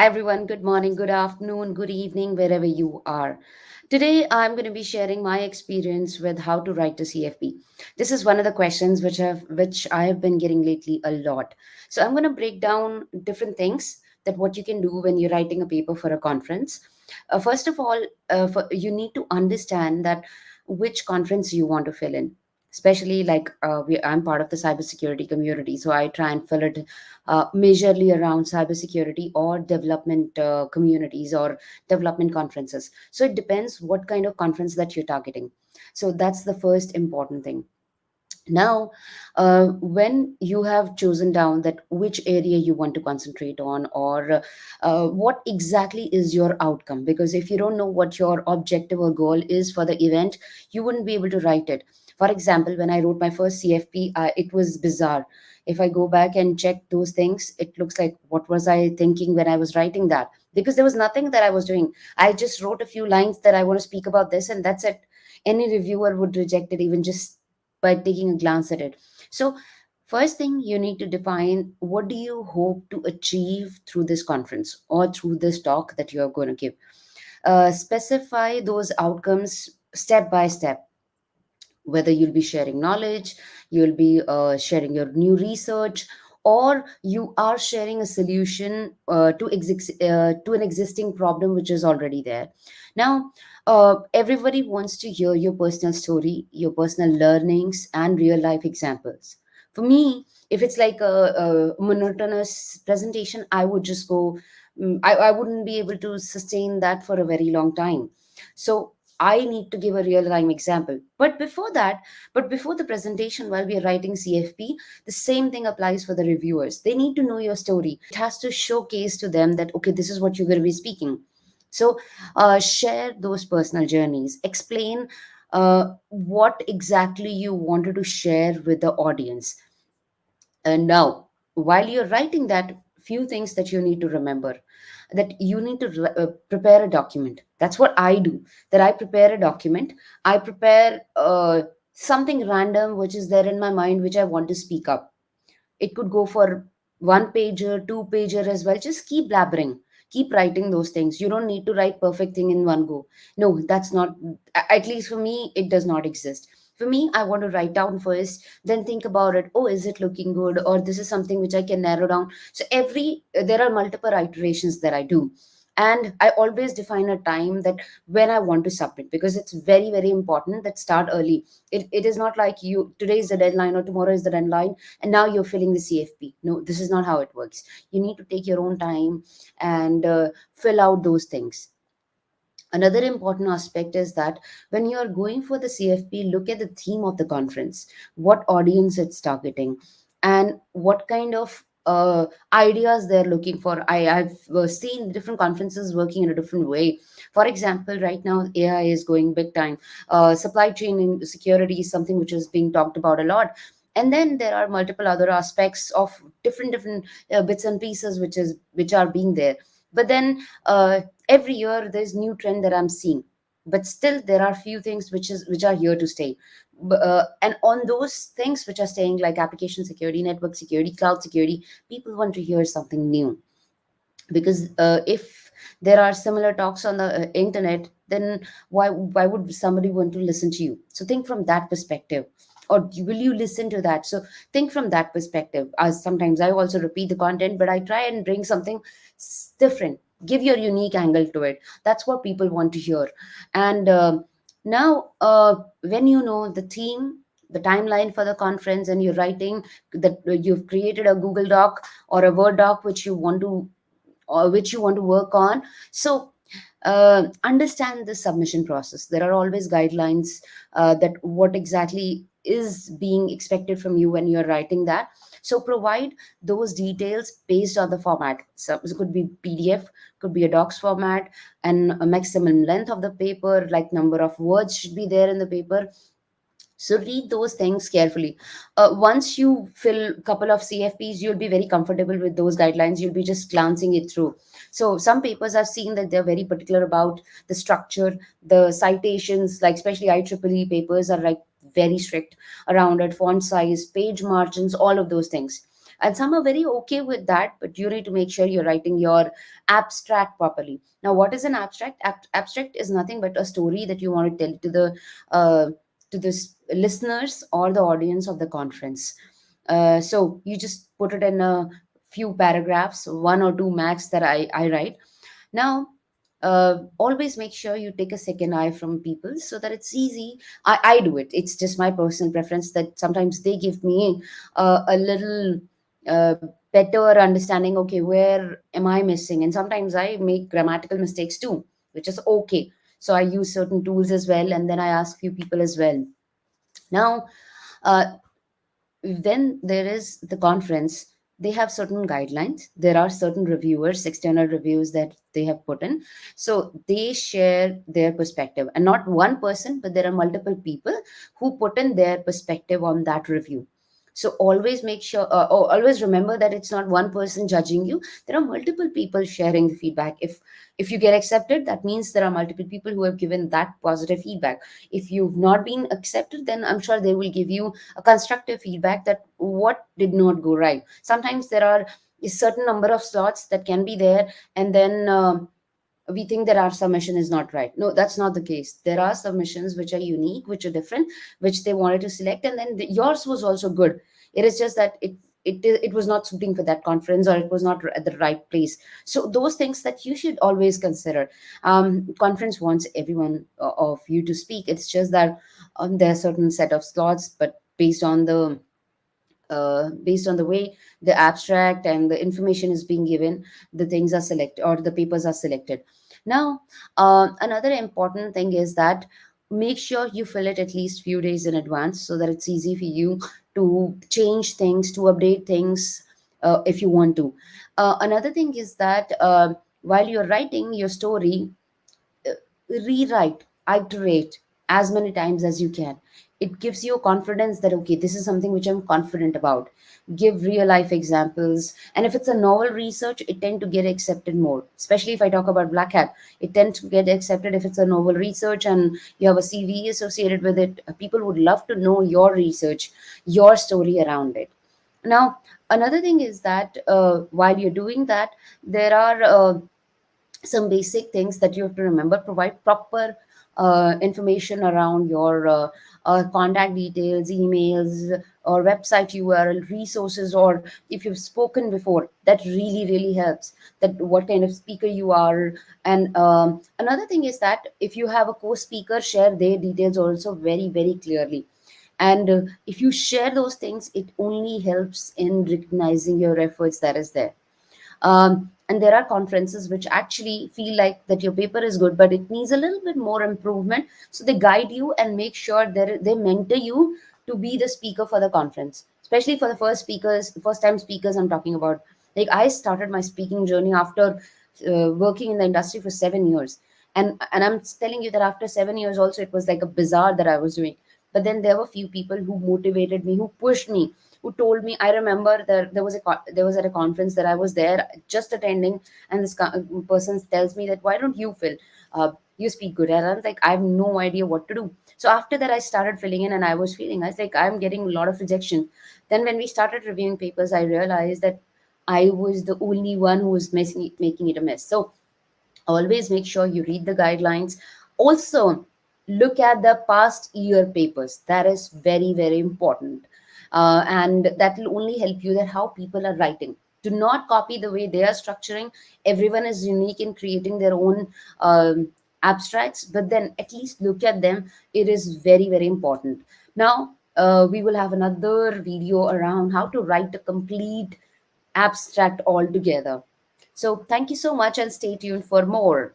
everyone. Good morning, good afternoon, good evening, wherever you are. Today, I'm going to be sharing my experience with how to write a CFP. This is one of the questions which I have been getting lately a lot. So I'm going to break down different things that what you can do when you're writing a paper for a conference. First of all, you need to understand that which conference you want to fill in. Especially like I'm part of the cybersecurity community, so I try and fill it majorly around cybersecurity or development communities or development conferences. So it depends what kind of conference that you're targeting. So that's the first important thing. Now, when you have chosen down that which area you want to concentrate on, or what exactly is your outcome, because if you don't know what your objective or goal is for the event, you wouldn't be able to write it. For example, when I wrote my first CFP, it was bizarre. If I go back and check those things, it looks like what was I thinking when I was writing that, because there was nothing that I was doing. I just wrote a few lines that I want to speak about this, and that's it. Any reviewer would reject it even just by taking a glance at it. So, first thing you need to define, what do you hope to achieve through this conference or through this talk that you are going to give. Specify those outcomes step by step, whether you'll be sharing knowledge, you'll be sharing your new research, or you are sharing a solution to an existing problem which is already there. Now, everybody wants to hear your personal story, your personal learnings, and real life examples. For me, if it's like a monotonous presentation, I would just go. I wouldn't be able to sustain that for a very long time. So I need to give a real time example. But before the presentation, while we are writing CFP, the same thing applies for the reviewers. They need to know your story. It has to showcase to them that, okay, this is what you're going to be speaking. So share those personal journeys. Explain what exactly you wanted to share with the audience. And now, while you're writing that, few things that you need to remember, that you need to prepare a document. That's what I do. That I prepare a document. I prepare something random which is there in my mind, which I want to speak up. It could go for one pager, two pager as well. Just keep blabbering, keep writing those things. You don't need to write perfect thing in one go. No, that's not, at least for me, it does not exist. For me, I want to write down first, then think about it. Oh, is it looking good? Or this is something which I can narrow down. So there are multiple iterations that I do. And I always define a time that when I want to submit, because it's very, very important that start early. It is not like you, today is the deadline or tomorrow is the deadline and now you're filling the CFP. No, this is not how it works. You need to take your own time and fill out those things. Another important aspect is that when you are going for the CFP, look at the theme of the conference, what audience it's targeting, and what kind of ideas they're looking for. I've seen different conferences working in a different way. For example, right now AI is going big time. Supply chain and security is something which is being talked about a lot. And then there are multiple other aspects of different bits and pieces which are being there. But then every year there's new trend that I'm seeing, but still there are few things which are here to stay. And on those things which are staying, like application security, network security, cloud security, people want to hear something new. Because if there are similar talks on the internet, then why would somebody want to listen to you? So think from that perspective. Or will you listen to that? So think from that perspective. As sometimes I also repeat the content, but I try and bring something different, give your unique angle to it. That's what people want to hear. And now when you know the theme, the timeline for the conference, and you're writing that, you've created a Google Doc or a Word doc which you want to work on. So understand the submission process. There are always guidelines that what exactly is being expected from you when you're writing that. So provide those details based on the format. So it could be PDF, could be a docs format, and a maximum length of the paper, like number of words should be there in the paper. So read those things carefully. Once you fill a couple of CFPs, you'll be very comfortable with those guidelines. You'll be just glancing it through. So some papers I've seen that they're very particular about the structure, the citations, like especially IEEE papers are like very strict around it, font size, page margins, all of those things. And some are very okay with that, but you need to make sure you're writing your abstract properly. Now, what is an abstract? Abstract is nothing but a story that you want to tell uh, to the listeners or the audience of the conference. So you just put it in a few paragraphs, one or two max, that I write. Now, always make sure you take a second eye from people so that it's easy. I do it. It's just my personal preference that sometimes they give me a little uh, better understanding. Okay, where am I missing? And sometimes I make grammatical mistakes too, which is okay. So I use certain tools as well, and then I ask few people as well. Now, uh, when there is the conference, they have certain guidelines. There are certain reviewers, external reviews that they have put in. So they share their perspective, and not one person, but there are multiple people who put in their perspective on that review. So always make sure, always remember that it's not one person judging you. There are multiple people sharing the feedback. If you get accepted, that means there are multiple people who have given that positive feedback. If you've not been accepted, then I'm sure they will give you a constructive feedback that what did not go right. Sometimes there are a certain number of slots that can be there, and then we think that our submission is not right. No, that's not the case. There are submissions which are unique, which are different, which they wanted to select, and then yours was also good. It is just that it was not suiting for that conference, or it was not at the right place. So those things that you should always consider. Conference wants everyone of you to speak. It's just that there are certain set of slots, but based on the way the abstract and the information is being given, the things are selected, or the papers are selected. Now, another important thing is that make sure you fill it at least few days in advance so that it's easy for you to change things, to update things if you want to. Another thing is that while you're writing your story, uh, rewrite, iterate as many times as you can. It gives you confidence that, okay, this is something which I'm confident about. Give real life examples. And if it's a novel research, it tend to get accepted more. Especially if I talk about Black Hat, it tends to get accepted if it's a novel research and you have a CV associated with it. People would love to know your research, your story around it. Now, another thing is that while you're doing that, there are some basic things that you have to remember. Provide proper information around your contact details, emails, or website URL, resources, or if you've spoken before, that really really helps, that what kind of speaker you are. And another thing is that if you have a co-speaker, share their details also very very clearly. And if you share those things, it only helps in recognizing your efforts that is there. And there are conferences which actually feel like that your paper is good, but it needs a little bit more improvement. So they guide you and make sure they mentor you to be the speaker for the conference, especially for the first time speakers I'm talking about. Like, I started my speaking journey after working in the industry for 7 years. And I'm telling you that after 7 years also, it was like a bizarre that I was doing. But then there were few people who motivated me, who pushed me, who told me. I remember that there was at a conference that I was there just attending, and this person tells me that, why don't you fill? You speak good. And I'm like, I have no idea what to do. So after that, I started filling in, and I was like, I'm getting a lot of rejection. Then when we started reviewing papers, I realized that I was the only one who was making it a mess. So always make sure you read the guidelines. Also, look at the past year papers. That is very very important. And that will only help you that how people are writing. Do not copy the way they are structuring. Everyone is unique in creating their own abstracts, but then at least look at them. It is very very important. Now, we will have another video around how to write a complete abstract altogether. So thank you so much, and stay tuned for more.